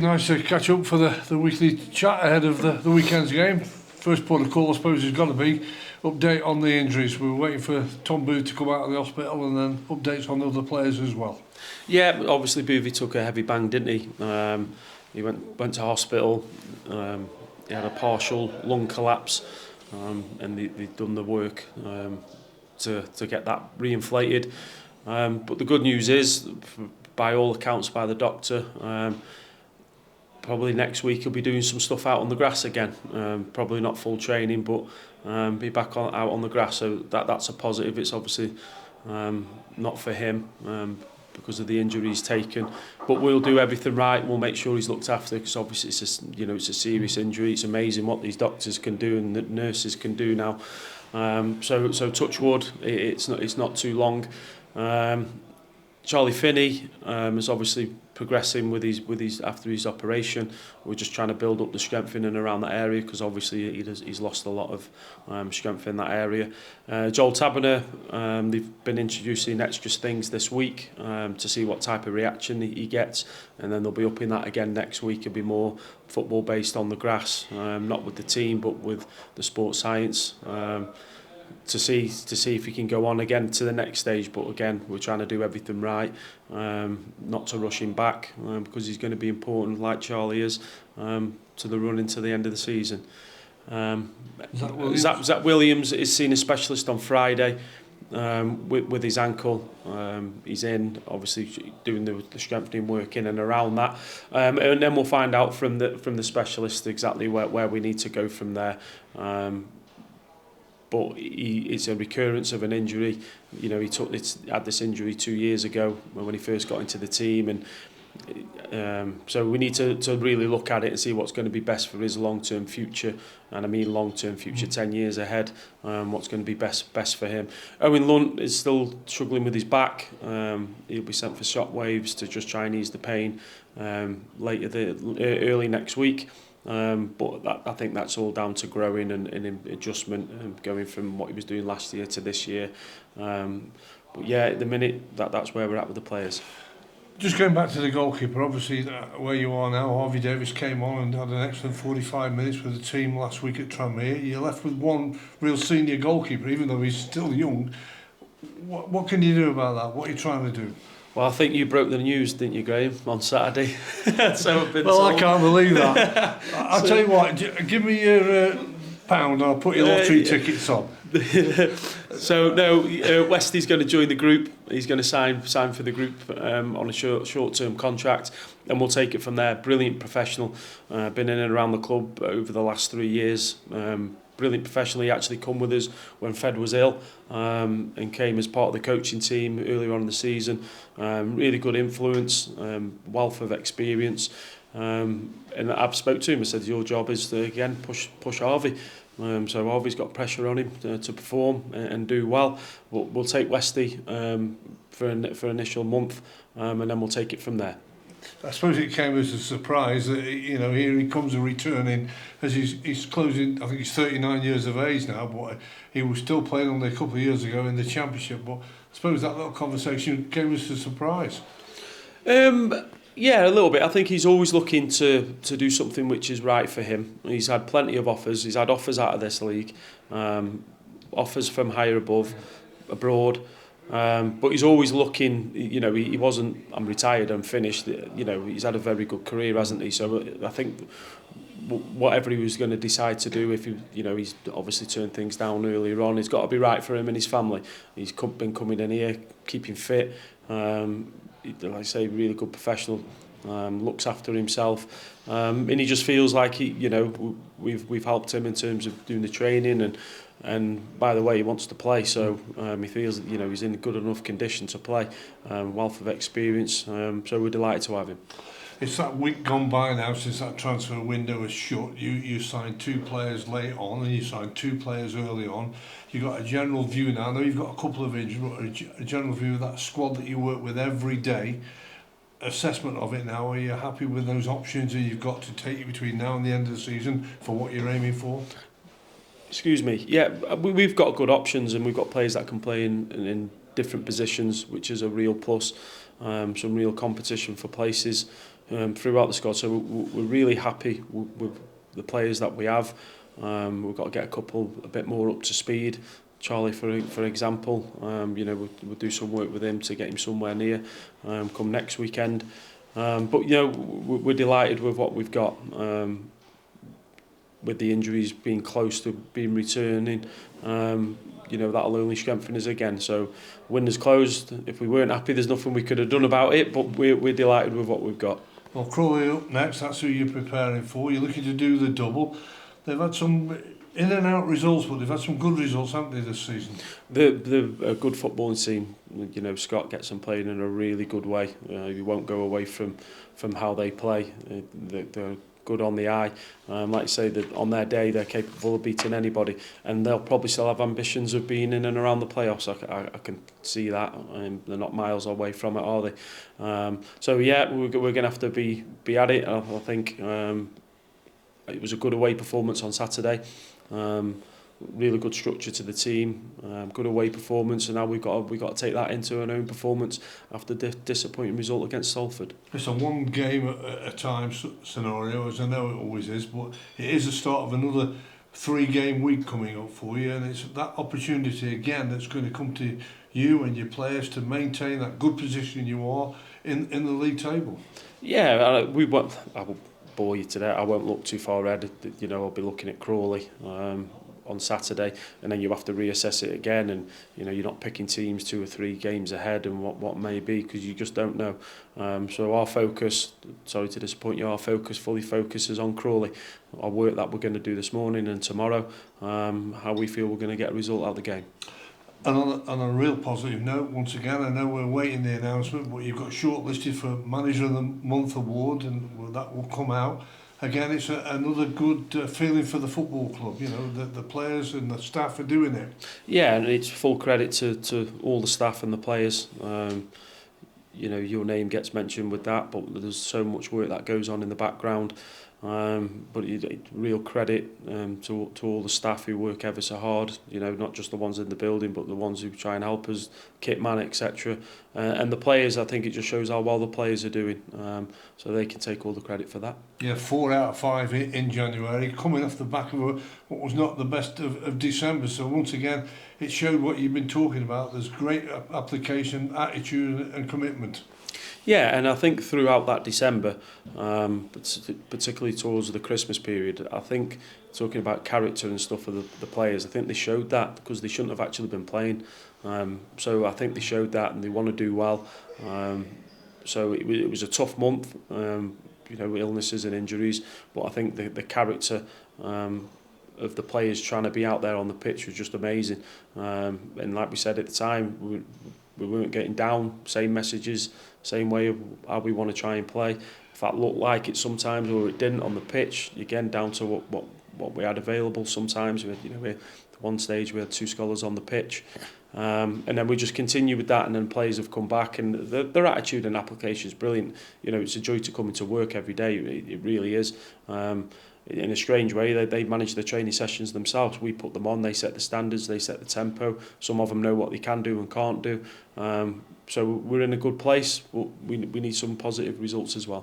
Nice to catch up for the weekly chat ahead of the weekend's game. First port of call, I suppose, has got to be update on the injuries. We were waiting for Tom Booth to come out of the hospital and then updates on the other players as well. Yeah, obviously Boothie took a heavy bang, didn't he? He went to hospital. He had a partial lung collapse, and they've done the work to get that reinflated. But the good news is, by all accounts, by the doctor, probably next week he'll be doing some stuff out on the grass again. Probably not full training, but be back out on the grass. So that's a positive. It's obviously not for him because of the injury he's taken, but we'll do everything right. We'll make sure he's looked after, because obviously it's a serious injury. It's amazing what these doctors can do and the nurses can do now. So touch wood, it's not too long. Charlie Finney is obviously progressing with his after his operation. We're just trying to build up the strength in and around that area, because obviously he's lost a lot of strength in that area. Joel Taberner, they've been introducing extra things this week to see what type of reaction he gets, and then they'll be upping that again next week. It'll be more football based on the grass, not with the team but with the sports science. To see if he can go on again to the next stage, but again we're trying to do everything right, not to rush him back, because he's going to be important, like Charlie is, to the run into the end of the season. Zach Williams is seeing a specialist on Friday with his ankle. He's in, obviously doing the strengthening work in and around that, and then we'll find out from the specialist exactly where we need to go from there. But it's a recurrence of an injury. You know, he had this injury 2 years ago when he first got into the team, and so we need to really look at it and see what's going to be best for his long-term future. And I mean long-term future, 10 years ahead. What's going to be best for him. Owen Lunt is still struggling with his back. He'll be sent for shockwaves to just try and ease the pain early next week. But I think that's all down to growing and adjustment, and going from what he was doing last year to this year. But yeah, at the minute, that's where we're at with the players. Just going back to the goalkeeper, obviously where you are now, Harvey Davis came on and had an excellent 45 minutes with the team last week at Tranmere. You're left with one real senior goalkeeper, even though he's still young. What can you do about that? What are you trying to do? Well, I think you broke the news, didn't you, Graham, on Saturday? So I've been well, told. I can't believe that. I'll tell you what, give me your pound, I'll put your lottery tickets on. So no, Westy's going to join the group. He's going to sign for the group on a short-term contract, and we'll take it from there. Brilliant professional, been in and around the club over the last 3 years. Brilliant professional. He actually come with us when Fed was ill, and came as part of the coaching team earlier on in the season. Really good influence, wealth of experience. And I've spoke to him and said, your job is to again push Harvey. So Harvey's got pressure on him to perform and do well. We'll take Westy for initial month, and then we'll take it from there. I suppose it came as a surprise that, you know, here he comes and returning as he's closing. I think he's 39 years of age now, but he was still playing only a couple of years ago in the Championship. But I suppose that little conversation came as a surprise. Yeah, a little bit. I think he's always looking to do something which is right for him. He's had plenty of offers. He's had offers out of this league, offers from higher abroad. But he's always looking, you know, he wasn't, I'm retired, I'm finished. You know, he's had a very good career, hasn't he? So I think whatever he was going to decide to do, if he, you know, he's obviously turned things down earlier on, it's got to be right for him and his family. He's been coming in here, keeping fit. Like I say, really good professional. Looks after himself, and he just feels like we've helped him in terms of doing the training, and by the way, he wants to play, so he feels that he's in good enough condition to play. Wealth of experience, so we're delighted to have him. It's that week gone by now since that transfer window was shut. You signed 2 players late on, and you signed 2 players early on. You got a general view now. I know you've got a couple of injuries, but a general view of that squad that you work with every day. Assessment of it now, are you happy with those options that you've got to take you between now and the end of the season for what you're aiming for? Excuse me. Yeah, we've got good options, and we've got players that can play in different positions, which is a real plus. Some real competition for places. throughout the squad. So we're really happy with the players that we have. We've got to get a couple a bit more up to speed. Charlie, for example, we'll do some work with him to get him somewhere near come next weekend. But we're delighted with what we've got. With the injuries being close to being returning, that'll only strengthen us again. So windows closed. If we weren't happy, there's nothing we could have done about it. But we're delighted with what we've got. Well, Crawley up next. That's who you're preparing for. You're looking to do the double. They've had some in and out results, but they've had some good results, haven't they, this season? They're a good footballing team. Scott gets them playing in a really good way. You won't go away from how they play. They're good on the eye. Like you say, that on their day they're capable of beating anybody, and they'll probably still have ambitions of being in and around the playoffs. I can see that. They're not miles away from it, are they? So yeah, we're going to have to be at it. I think it was a good away performance on Saturday. Really good structure to the team, good away performance, and now we've got to take that into our own performance after the disappointing result against Salford. It's a one game at a time scenario, as I know it always is, but it is the start of another 3-game week coming up for you, and it's that opportunity again that's going to come to you and your players to maintain that good position you are in the league table. Yeah, I will bore you today. I won't look too far ahead. I'll be looking at Crawley on Saturday, and then you have to reassess it again, and you're not picking teams 2 or 3 games ahead and what may be, because you just don't know. So our focus, sorry to disappoint you, our focus fully focuses on Crawley. Our work that we're going to do this morning and tomorrow, how we feel we're going to get a result out of the game. And on a real positive note, once again, I know we're waiting the announcement, but you've got shortlisted for Manager of the Month award, and that will come out. Again, it's another good feeling for the football club. The players and the staff are doing it. Yeah, and it's full credit to all the staff and the players. Your name gets mentioned with that, but there's so much work that goes on in the background. But real credit to all the staff who work ever so hard, not just the ones in the building, but the ones who try and help us, kit man, etc. And the players, I think it just shows how well the players are doing, so they can take all the credit for that. Yeah, 4 out of 5 in January, coming off the back of what was not the best of December. So once again, it showed what you've been talking about. There's great application, attitude and commitment. Yeah, and I think throughout that December, particularly towards the Christmas period, I think, talking about character and stuff for the players, I think they showed that, because they shouldn't have actually been playing. So I think they showed that, and they want to do well. So it was a tough month, illnesses and injuries, but I think the character of the players trying to be out there on the pitch was just amazing. And like we said at the time, we weren't getting down, same messages, same way of how we want to try and play. If that looked like it sometimes, or it didn't on the pitch, again, down to what we had available. Sometimes we had, at one stage we had 2 scholars on the pitch, and then we just continue with that, and then players have come back, and their attitude and application is brilliant. It's a joy to come into work every day. It really is. In a strange way, they manage the training sessions themselves. We put them on, they set the standards, they set the tempo. Some of them know what they can do and can't do. So we're in a good place, but we need some positive results as well.